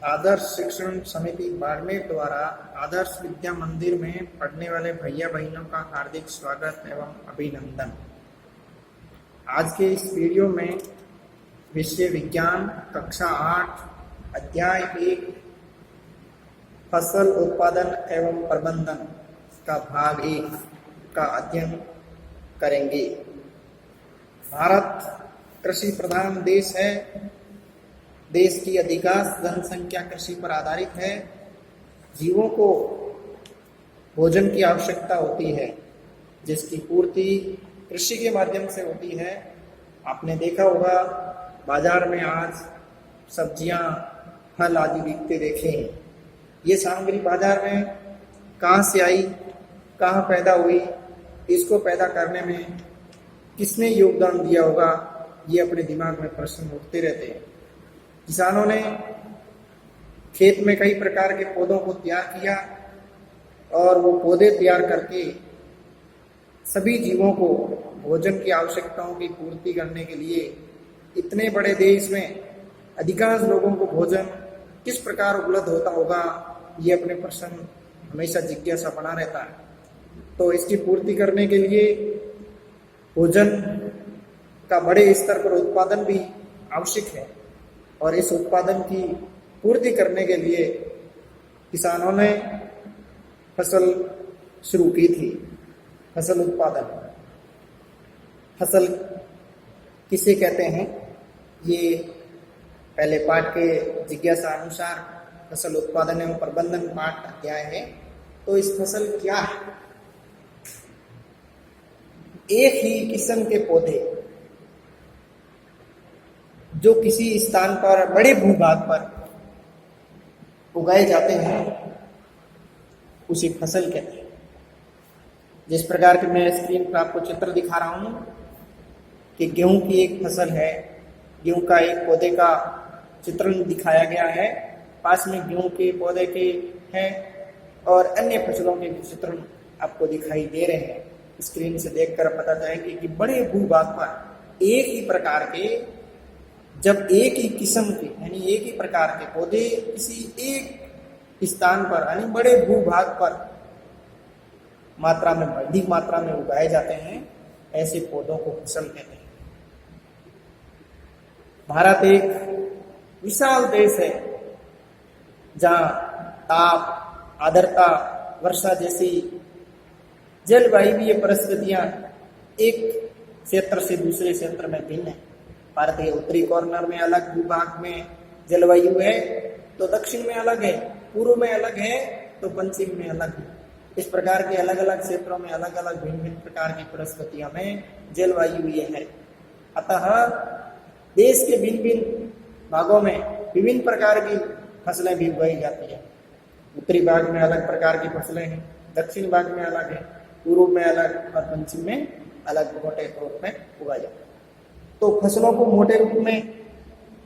आदर्श शिक्षण समिति बाड़मेर द्वारा आदर्श विद्या मंदिर में पढ़ने वाले भैया बहनों का हार्दिक स्वागत एवं अभिनंदन। आज के इस वीडियो में विषय विज्ञान कक्षा 8 अध्याय 1 फसल उत्पादन एवं प्रबंधन का भाग 1 का अध्ययन करेंगे। भारत कृषि प्रधान देश है। देश की अधिकांश जनसंख्या कृषि पर आधारित है। जीवों को भोजन की आवश्यकता होती है, जिसकी पूर्ति कृषि के माध्यम से होती है। आपने देखा होगा बाजार में आज सब्जियां, फल आदि बिकते देखे हैं। ये सामग्री बाजार में कहाँ से आई, कहाँ पैदा हुई, इसको पैदा करने में किसने योगदान दिया होगा, ये अपने दिमाग में प्रश्न उठते रहते हैं। किसानों ने खेत में कई प्रकार के पौधों को तैयार किया और वो पौधे तैयार करके सभी जीवों को भोजन की आवश्यकताओं की पूर्ति करने के लिए इतने बड़े देश में अधिकांश लोगों को भोजन किस प्रकार उपलब्ध होता होगा, ये अपने प्रश्न हमेशा जिज्ञासा बना रहता है। तो इसकी पूर्ति करने के लिए भोजन का बड़े स्तर पर उत्पादन भी आवश्यक है और इस उत्पादन की पूर्ति करने के लिए किसानों ने फसल शुरू की थी। फसल उत्पादन, फसल किसे कहते हैं, ये पहले पाठ के जिज्ञासा अनुसार फसल उत्पादन एवं प्रबंधन पाठ अध्याय है। तो इस फसल क्या है? एक ही किस्म के पौधे जो किसी स्थान पर बड़े भूभाग पर उगाए जाते हैं, उसे फसल कहते हैं। जिस प्रकार के मैं स्क्रीन पर आपको चित्र दिखा रहा हूं कि गेहूं की एक फसल है, गेहूं का एक पौधे का चित्रण दिखाया गया है, पास में गेहूं के पौधे के हैं और अन्य फसलों के चित्रण आपको दिखाई दे रहे हैं। स्क्रीन से देखकर पता चलेगा कि बड़े भूभाग पर एक ही प्रकार के, जब एक ही किस्म के यानी एक ही प्रकार के पौधे किसी एक स्थान पर यानी बड़े भूभाग पर मात्रा में, अधिक मात्रा में उगाए जाते हैं, ऐसे पौधों को फसल कहते हैं। भारत एक विशाल देश है जहां ताप, आर्द्रता, वर्षा जैसी जलवायुवीय परिस्थितियां एक क्षेत्र से दूसरे क्षेत्र में भिन्न है। भारत के उत्तरी कॉर्नर में अलग भूभाग में जलवायु है, तो दक्षिण में अलग है, पूर्व में अलग है, तो पश्चिम में अलग है। इस प्रकार के अलग अलग क्षेत्रों में अलग अलग भिन्न भिन्न प्रकार की परिस्थितियों में जलवायु ये है। अतः देश के भिन्न भिन्न भागों में विभिन्न प्रकार की फसलें भी उगाई जाती है। उत्तरी भाग में अलग प्रकार की फसलें हैं, दक्षिण भाग में अलग है, पूर्व में अलग और पश्चिम में अलग मोटे रूप में उगाई जाती है। तो फसलों को मोटे रूप में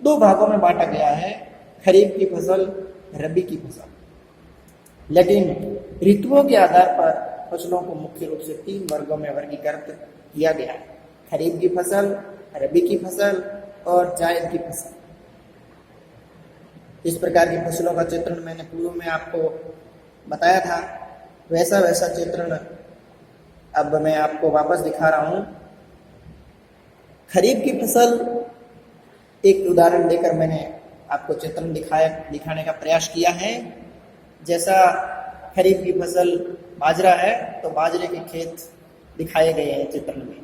दो भागों में बांटा गया है, खरीफ की फसल, रबी की फसल। लेकिन ऋतुओं के आधार पर फसलों को मुख्य रूप से 3 वर्गों में वर्गीकृत किया गया है: खरीफ की फसल, रबी की फसल और जायद की फसल। इस प्रकार की फसलों का चित्रण मैंने पूर्व में आपको बताया था, वैसा चित्रण अब मैं आपको वापस दिखा रहा हूं। खरीफ की फसल एक उदाहरण देकर मैंने आपको चित्रण दिखाने का प्रयास किया है। जैसा खरीफ की फसल बाजरा है, तो बाजरे के खेत दिखाए गए हैं चित्रण में।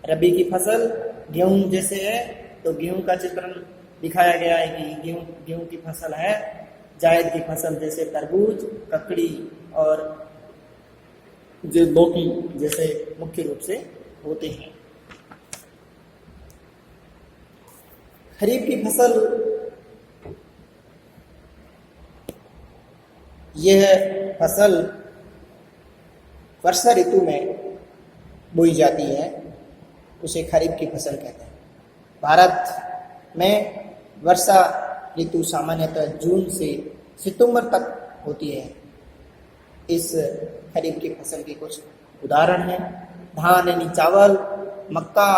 रबी की फसल गेहूं जैसे है, तो गेहूं का चित्रण दिखाया गया है कि गेहूं की फसल है। जायद की फसल जैसे तरबूज, ककड़ी और जो लौकी जैसे मुख्य रूप से होते हैं। खरीफ की फसल यह फसल वर्षा ऋतु में बोई जाती है, उसे खरीफ की फसल कहते हैं। भारत में वर्षा ऋतु सामान्यतः जून से सितंबर तक होती है। इस खरीफ की फसल के कुछ उदाहरण हैं: धान यानी चावल, मक्का,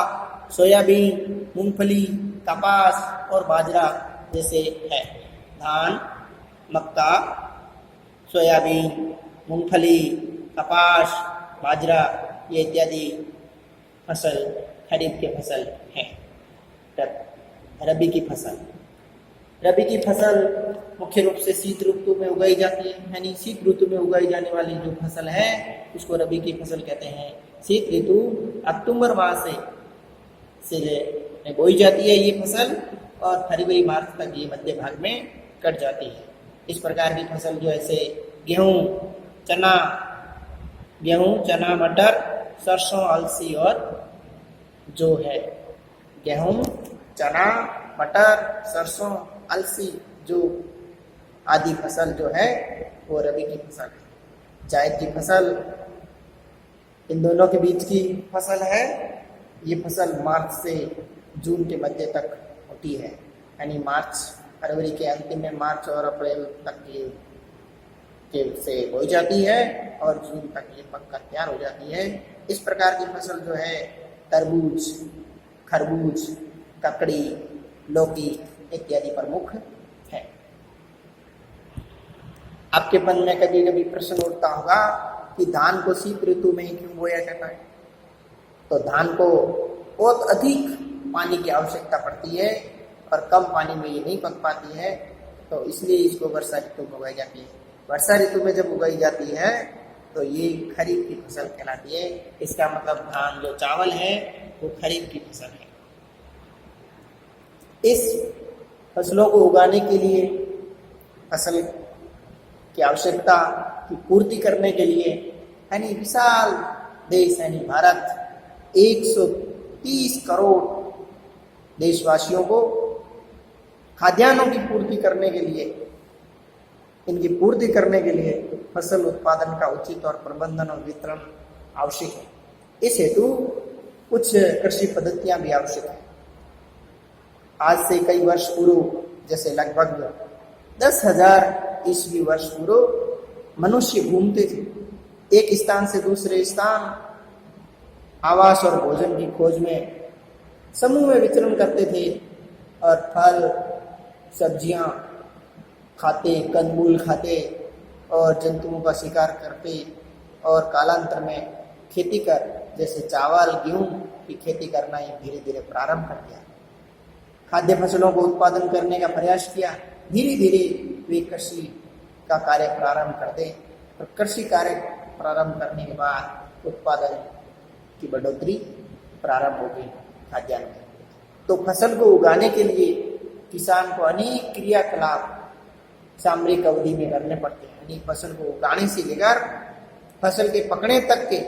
सोयाबीन, मूंगफली, कपास और बाजरा जैसे है। धान, मक्का, सोयाबीन, मूंगफली, कपास, बाजरा ये इत्यादि फसल खरीफ के फसल है। रबी की फसल, रबी की फसल मुख्य रूप से शीत ऋतु में उगाई जाती है, यानी शीत ऋतु में उगाई जाने वाली जो फसल है उसको रबी की फसल कहते हैं। शीत ऋतु अक्टूबर माह से बोई जाती है ये फसल और फरवरी मार्च तक ये मध्य भाग में कट जाती है। इस प्रकार की फसल जो ऐसे गेहूं, चना, मटर, सरसों, अलसी और जो है गेहूं, चना, मटर, सरसों, अलसी जो आदि फसल जो है वो रबी की फसल है। जायद की फसल इन दोनों के बीच की फसल है। ये फसल मार्च से जून के मध्य तक होती है, यानी मार्च फरवरी के अंतिम में मार्च और अप्रैल तक ये से बोई जाती है और जून तक ये पककर तैयार हो जाती है। इस प्रकार की फसल जो है तरबूज, खरबूज, ककड़ी, लौकी इत्यादि प्रमुख है। आपके मन में कभी कभी प्रश्न उठता होगा कि धान को शीत ऋतु में ही क्यों बोया जाता है? तो धान को बहुत अधिक पानी की आवश्यकता पड़ती है और कम पानी में ये नहीं पक पाती है, तो इसलिए इसको वर्षा ऋतु में उगाई जाती है। वर्षा ऋतु में जब उगाई जाती है तो ये खरीफ की फसल कहलाती है। इसका मतलब धान जो चावल है वो खरीफ की फसल है। इस फसलों को उगाने के लिए, फसल की आवश्यकता की पूर्ति करने के लिए, यानी विशाल देश यानी भारत 130 करोड़ देशवासियों को खाद्यान्नों की पूर्ति करने के लिए, इनकी पूर्ति करने के लिए फसल उत्पादन का उचित और प्रबंधन और वितरण आवश्यक है। इस हेतु कुछ कृषि पद्धतियां भी आवश्यक है। आज से कई वर्ष पूर्व, जैसे लगभग 10,000 ईस्वी वर्ष पूर्व मनुष्य घूमते थे, एक स्थान से दूसरे स्थान आवास और भोजन की खोज में समूह में विचरण करते थे और फल, सब्जियां खाते, कंदमूल खाते और जंतुओं का शिकार करते और कालांतर में खेती कर, जैसे चावल, गेहूं की खेती करना ही धीरे धीरे प्रारंभ कर दिया। खाद्य फसलों को उत्पादन करने का प्रयास किया। धीरे धीरे वे कृषि का कार्य प्रारंभ कर दे और कृषि कार्य प्रारंभ करने के बाद उत्पादन की बढ़ोतरी प्रारंभ हो गई खाद्यान्न में। तो फसल को उगाने के लिए किसान को अनेक क्रियाकलाप सामरिक अवधि में करने पड़ते हैं, यानी फसल को उगाने से लेकर फसल के पकने तक के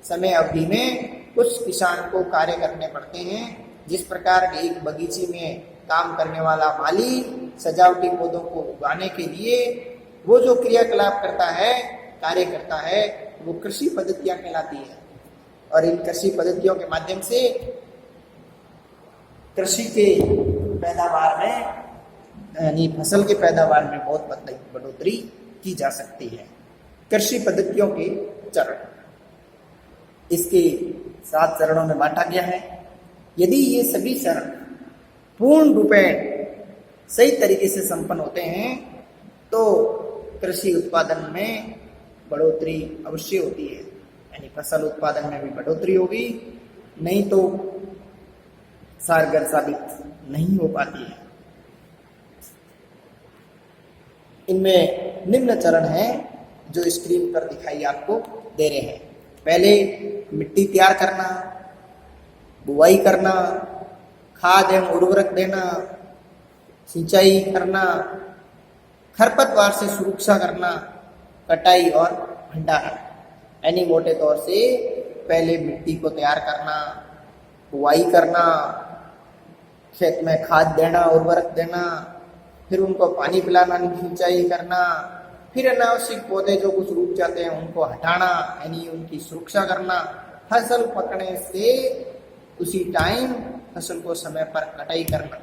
समय अवधि में कुछ किसान को कार्य करने पड़ते हैं। जिस प्रकार के एक बगीचे में काम करने वाला माली सजावटी पौधों को उगाने के लिए वो जो क्रियाकलाप करता है, कार्य करता है, वो कृषि पद्धतियां कहलाती है। और इन कृषि पद्धतियों के माध्यम से कृषि के पैदावार में, यानी फसल के पैदावार में बहुत बढ़ोतरी की जा सकती है। कृषि पद्धतियों के चरण, इसके 7 चरणों में बांटा गया है। यदि ये सभी चरण पूर्ण रूपेण सही तरीके से संपन्न होते हैं तो कृषि उत्पादन में बढ़ोतरी अवश्य होती है, यानी फसल उत्पादन में भी बढ़ोतरी होगी, नहीं तो कारगर साबित नहीं हो पाती है। इनमें निम्न चरण है जो स्क्रीन पर दिखाई आपको दे रहे हैं। पहले मिट्टी तैयार करना, बुआई करना, खाद एवं उर्वरक देना, सिंचाई करना, खरपतवार से सुरक्षा करना, कटाई और भंडारण। यानी मोटे तौर से पहले मिट्टी को तैयार करना, बुआई करना, खेत में खाद देना, उर्वरक देना, फिर उनको पानी पिलाना, सिंचाई करना, फिर अनावश्यक पौधे जो कुछ रूक जाते हैं उनको हटाना, यानी उनकी सुरक्षा करना। फसल पकने से उसी टाइम फसल को समय पर कटाई करना।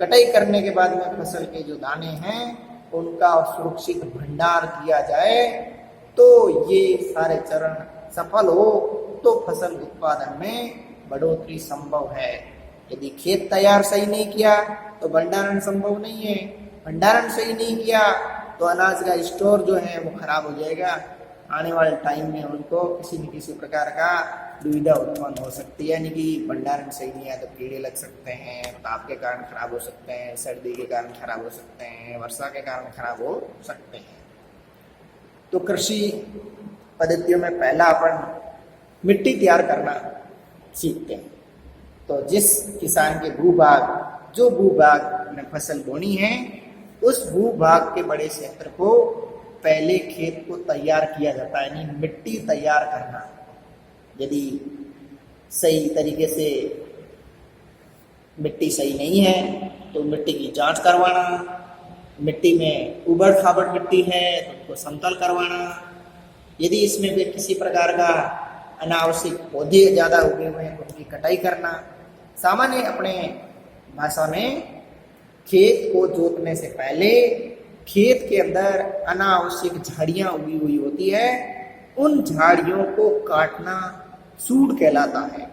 कटाई करने के बाद में फसल के जो दाने हैं उनका सुरक्षित भंडार किया जाए तो ये सारे चरण सफल हो तो फसल उत्पादन में बढ़ोतरी संभव है। यदि खेत तैयार सही नहीं किया तो भंडारण संभव नहीं है, भंडारण सही नहीं किया तो अनाज का स्टोर जो है वो खराब हो जाएगा। आने वाले टाइम में उनको किसी न किसी प्रकार का दुविधा उत्पन्न हो सकती है, यानी कि भंडारण सही नहीं है तो कीड़े लग सकते हैं, ताप के कारण खराब हो सकते हैं, सर्दी के कारण खराब हो सकते हैं, वर्षा के कारण खराब हो सकते हैं। तो कृषि पद्धतियों में पहला अपन मिट्टी तैयार करना सीखते हैं। तो जिस किसान के भूभाग जो भूभाग में फसल बोनी है उस भूभाग के बड़े क्षेत्र को पहले खेत को तैयार किया जाता है, यानी मिट्टी तैयार करना। यदि सही तरीके से मिट्टी सही नहीं है तो मिट्टी की जांच करवाना, मिट्टी में उबड़ खाबड़ मिट्टी है तो उसको समतल करवाना, यदि इसमें भी किसी प्रकार का अनावश्यक पौधे ज़्यादा उगे हुए हैं तो उनकी कटाई करना। सामान्य अपने भाषा में खेत को जोतने से पहले खेत के अंदर अनावश्यक झाड़ियाँ उगी हुई होती है, उन झाड़ियों को काटना सूड़ कहलाता है।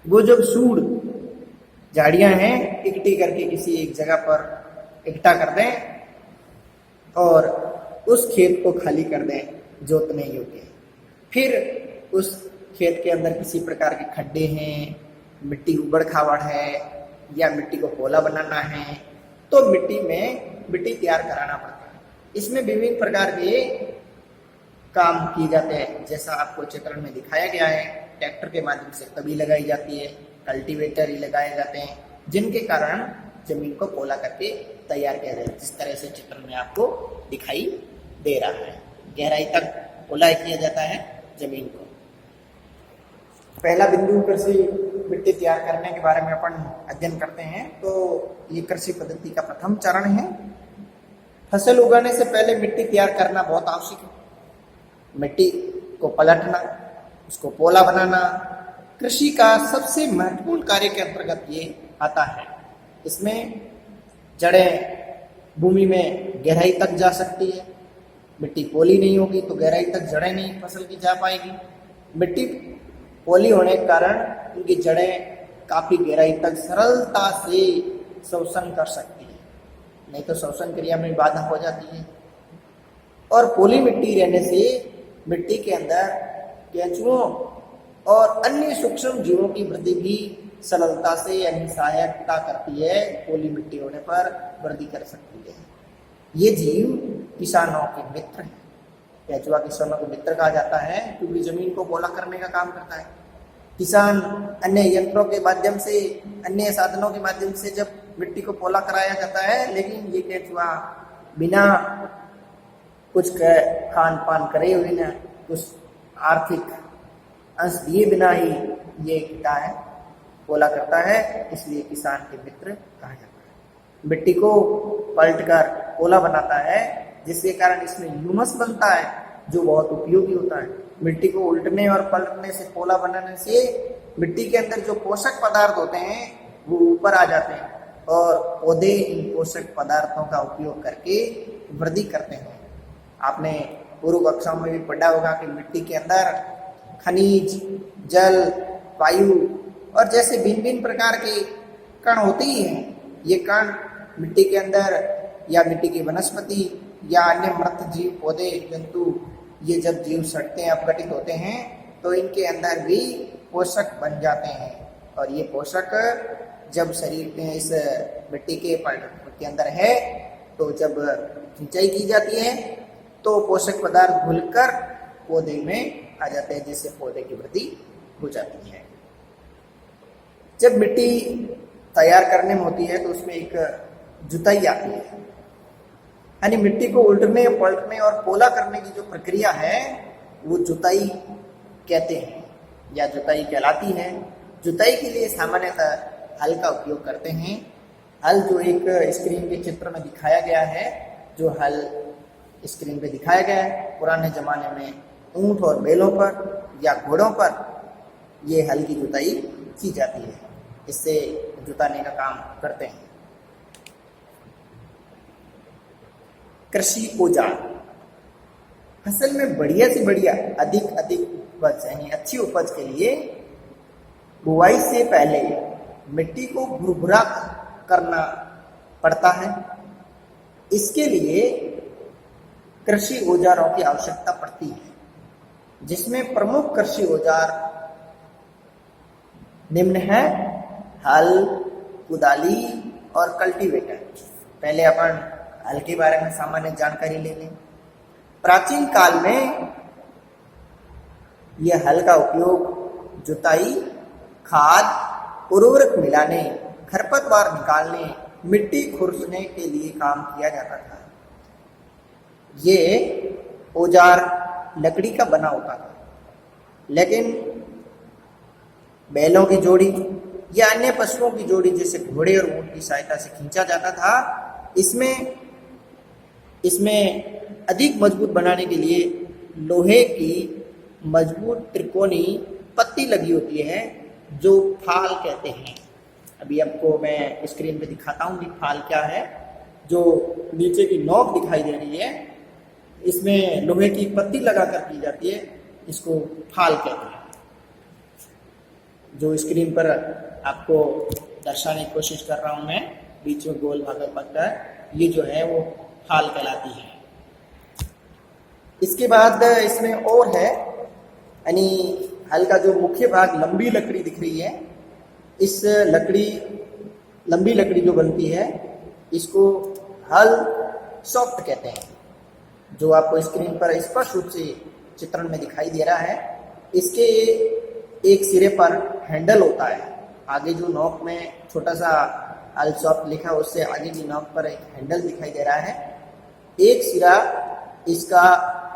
वो जब सूड़ झाड़ियाँ हैं इकट्ठी करके किसी एक जगह पर इकट्ठा कर दें और उस खेत को खाली कर दें जोतने योग्य। फिर उस खेत के अंदर किसी प्रकार के खड्डे हैं, मिट्टी उबड़ खाबड़ है या मिट्टी को पोला बनाना है तो मिट्टी तैयार कराना पड़ता है। इसमें विभिन्न प्रकार के काम किए जाते हैं, जैसा आपको चित्रण में दिखाया गया है। ट्रैक्टर के माध्यम से तवी लगाई जाती है, कल्टीवेटर ही लगाए जाते हैं, जिनके कारण जमीन को पोला करके तैयार किया जाए, जिस तरह से चित्र में आपको दिखाई दे रहा है। गहराई तक पोला किया जाता है जमीन को। पहला बिंदु कृषि मिट्टी तैयार करने के बारे में अपन अध्ययन करते हैं। तो ये कृषि पद्धति का प्रथम चरण है। फसल उगाने से पहले मिट्टी तैयार करना बहुत आवश्यक है। मिट्टी को पलटना, उसको पोला बनाना कृषि का सबसे महत्वपूर्ण कार्य के अंतर्गत ये आता है। इसमें जड़ें भूमि में गहराई तक जा सकती है। मिट्टी पोली नहीं होगी तो गहराई तक जड़ें नहीं फसल की जा पाएगी। मिट्टी पोली होने के कारण उनकी जड़ें काफी गहराई तक सरलता से शोषण कर सकती है, नहीं तो शोषण क्रिया में बाधा हो जाती है। और पोली मिट्टी रहने से मिट्टी के अंदर केंचुओं और अन्य सूक्ष्म जीवों की वृद्धि भी सरलता से यानी सहायता करती है। पोली मिट्टी होने पर वृद्धि कर सकती है। ये जीव किसानों के मित्र हैं। केंचुआ किसानों को मित्र कहा जाता है क्योंकि जमीन को पोला करने का काम करता है। किसान अन्य यंत्रों के माध्यम से, अन्य साधनों के माध्यम से जब मिट्टी को पोला कराया जाता है, लेकिन ये केंचुआ बिना कुछ खान पान करे हुए ना कुछ आर्थिक अंश दिए बिना ही ये क्या है पोला करता है, इसलिए किसान के मित्र कहा जाता है। मिट्टी को पलटकर पोला बनाता है, जिसके कारण इसमें ह्यूमस बनता है जो बहुत उपयोगी होता है। मिट्टी को उल्टने और पलटने से पोला बनाने से मिट्टी के अंदर जो पोषक पदार्थ होते हैं वो ऊपर आ जाते हैं और पौधे इन पोषक पदार्थों का उपयोग करके वृद्धि करते हैं। आपने पूर्व कक्षाओं में भी पढ़ा होगा कि मिट्टी के अंदर खनिज, जल, वायु और जैसे भिन्न भिन्न प्रकार के कण होते ही हैं। ये कण मिट्टी के अंदर या मिट्टी की वनस्पति या अन्य मृत जीव, पौधे, जंतु, ये जब जीव सड़ते हैं, अपघटित होते हैं तो इनके अंदर भी पोषक बन जाते हैं। और ये पोषक जब शरीर में इस मिट्टी के अंदर है तो जब सिंचाई की जाती है तो पोषक पदार्थ घुलकर पौधे में आ जाते हैं, जिससे पौधे की वृद्धि हो जाती है। जब मिट्टी तैयार करने में होती है तो उसमें एक जुताई आती है, यानी मिट्टी को उल्टने, पलटने और पोला करने की जो प्रक्रिया है वो जुताई कहते हैं या जुताई कहलाती है। जुताई के लिए सामान्यतः हल का उपयोग करते हैं। हल जो एक स्क्रीन के चित्र में दिखाया गया है, जो हल स्क्रीन पे दिखाया गया है, पुराने जमाने में ऊंट और बैलों पर या घोड़ों पर ये हल की जुताई की जाती है। इससे जुताने का काम करते हैं। कृषि औजार फसल में बढ़िया से बढ़िया अधिक उपज यानी अच्छी उपज के लिए बुआई से पहले मिट्टी को भुरभुरा करना पड़ता है। इसके लिए कृषि औजारों की आवश्यकता पड़ती है, जिसमें प्रमुख कृषि औजार निम्न है: हल, कुदाली और कल्टीवेटर। पहले अपन हल के बारे में सामान्य जानकारी ले लें। प्राचीन काल में यह हल का उपयोग जुताई, खाद, उर्वरक मिलाने, खरपतवार निकालने, मिट्टी खुरसने के लिए काम किया जाता था। ये औजार लकड़ी का बना होता था, लेकिन बैलों की जोड़ी या अन्य पशुओं की जोड़ी जैसे घोड़े और ऊंट की सहायता से खींचा जाता था। इसमें अधिक मजबूत बनाने के लिए लोहे की मजबूत त्रिकोणी पत्ती लगी होती है, जो फाल कहते हैं। अभी आपको मैं स्क्रीन पे दिखाता हूँ कि फाल क्या है। जो नीचे की नोक दिखाई दे रही है, इसमें लोहे की पत्ती लगाकर की जाती है, इसको फाल कहते हैं। जो स्क्रीन पर आपको दर्शाने की कोशिश कर रहा हूं मैं, बीच में गोल भागा पत्ता है, ये जो है वो फाल कहलाती है। इसके बाद इसमें और है, यानी हल का जो मुख्य भाग लंबी लकड़ी दिख रही है, इस लंबी लकड़ी जो बनती है, इसको हल सॉफ्ट कहते हैं। जो आपको स्क्रीन पर स्पष्ट रूप से चित्रण में दिखाई दे रहा है, इसके एक सिरे पर हैंडल होता है। आगे जो नोक में छोटा सा हल सॉफ्ट लिखा है, उससे आगे की नोक पर एक हैंडल दिखाई दे रहा है। एक सिरा इसका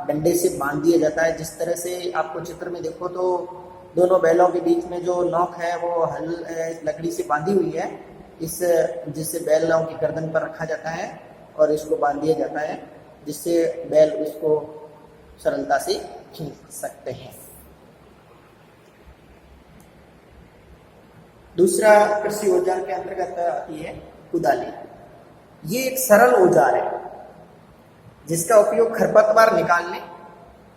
डंडे से बांध दिया जाता है। जिस तरह से आपको चित्र में देखो तो दोनों बैलों के बीच में जो नोक है वो हल लकड़ी से बांधी हुई है, जिससे बैलों की गर्दन पर रखा जाता है और इसको बांध दिया जाता है, जिससे बैल उसको सरलता से खींच सकते हैं। दूसरा कृषि औजार के अंतर्गत आती है कुदाली। ये एक सरल औजार है जिसका उपयोग खरपतवार निकालने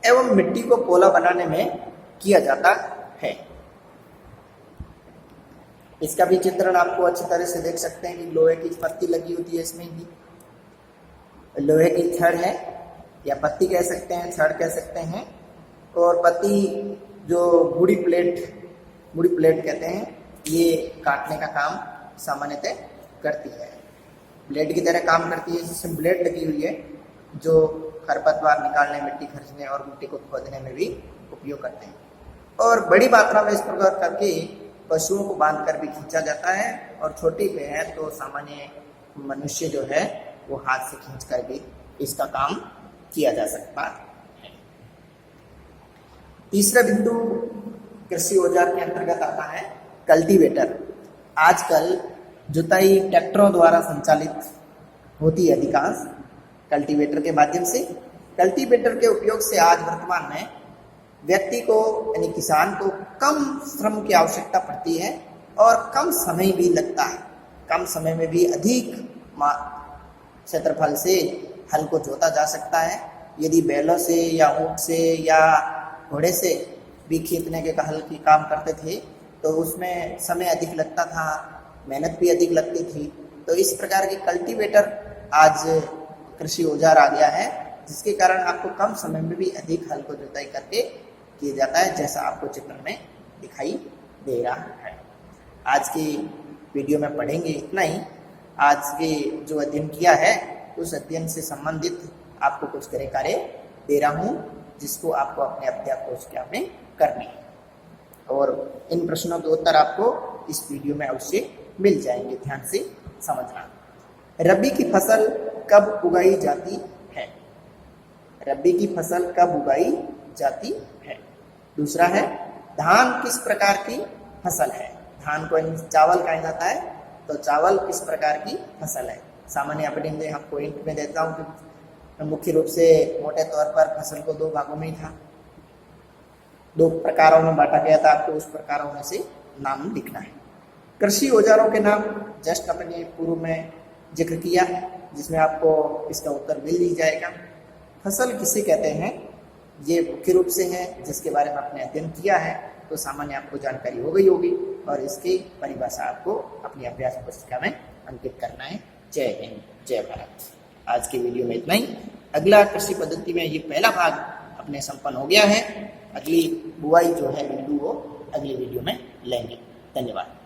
एवं मिट्टी को पोला बनाने में किया जाता है। इसका भी चित्रण आपको अच्छी तरह से देख सकते हैं कि लोहे की पत्ती लगी होती है, इसमें भी लोहे की छड़ है, या पत्ती कह सकते हैं, छड़ कह सकते हैं, और पत्ती जो बूढ़ी प्लेट कहते हैं, ये काटने का काम सामान्यतः करती है। ब्लेड की तरह काम करती है, जिसमें ब्लेड लगी हुई है, जो खरपतवार निकालने, मिट्टी खर्चने और मिट्टी को खोदने में भी उपयोग करते हैं। और बड़ी मात्रा में इस प्रकार करके पशुओं को बांधकर भी खींचा जाता है, और छोटी पे है तो सामान्य मनुष्य जो है वो हाथ से खींच कर भी इसका काम किया जा सकता है। तीसरा बिंदु कृषि औजार के अंतर्गत आता है कल्टीवेटर। आजकल जुताई ट्रैक्टरों द्वारा संचालित होती है अधिकांश कल्टीवेटर के माध्यम से। कल्टीवेटर के उपयोग से आज वर्तमान में व्यक्ति को, यानी किसान को, कम श्रम की आवश्यकता पड़ती है और कम समय भी लगता है। कम समय में भी अधिक क्षेत्रफल से हल को जोता जा सकता है। यदि बैलों से या ऊंट से या घोड़े से भी खींचने के हल की काम करते थे तो उसमें समय अधिक लगता था, मेहनत भी अधिक लगती थी। तो इस प्रकार के कल्टीवेटर आज कृषि औजार आ गया है, जिसके कारण आपको कम समय में भी अधिक हल को जुताई करके किया जाता है, जैसा आपको चित्र में दिखाई दे रहा है। आज की वीडियो में पढ़ेंगे इतना ही। आज के जो अध्ययन किया है उस अध्ययन से संबंधित आपको कुछ कार्य दे रहा हूँ, जिसको आपको अपने अभ्यास कोशिका में करनी है, और इन प्रश्नों के उत्तर आपको इस वीडियो में अवश्य मिल जाएंगे। ध्यान से समझना। रबी की फसल कब उगाई जाती है? रबी की फसल कब उगाई जाती है? दूसरा है, धान किस प्रकार की फसल है? धान को चावल कहा जाता है, तो चावल किस प्रकार की फसल है? सामान्य अपने आपको हिंट में देता हूँ कि मुख्य रूप से मोटे तौर पर फसल को दो भागों में ही था, दो प्रकारों में बांटा गया था। आपको उस प्रकारों में से नाम लिखना है। कृषि औजारों के नाम जस्ट अपने पूर्व में जिक्र किया है, जिसमें आपको इसका उत्तर मिल ही जाएगा। फसल किसे कहते हैं, ये मुख्य रूप से है, जिसके बारे में आपने अध्ययन किया है तो सामान्य आपको जानकारी हो गई होगी, और इसकी परिभाषा आपको अपनी अभ्यास पुस्तिका में अंकित करना है। जय हिंद, जय भारत। आज की वीडियो में इतना ही। अगला कृषि पद्धति में ये पहला भाग अपने संपन्न हो गया है। अगली बुआई जो है बिंदु वो अगली वीडियो में लेंगे। धन्यवाद।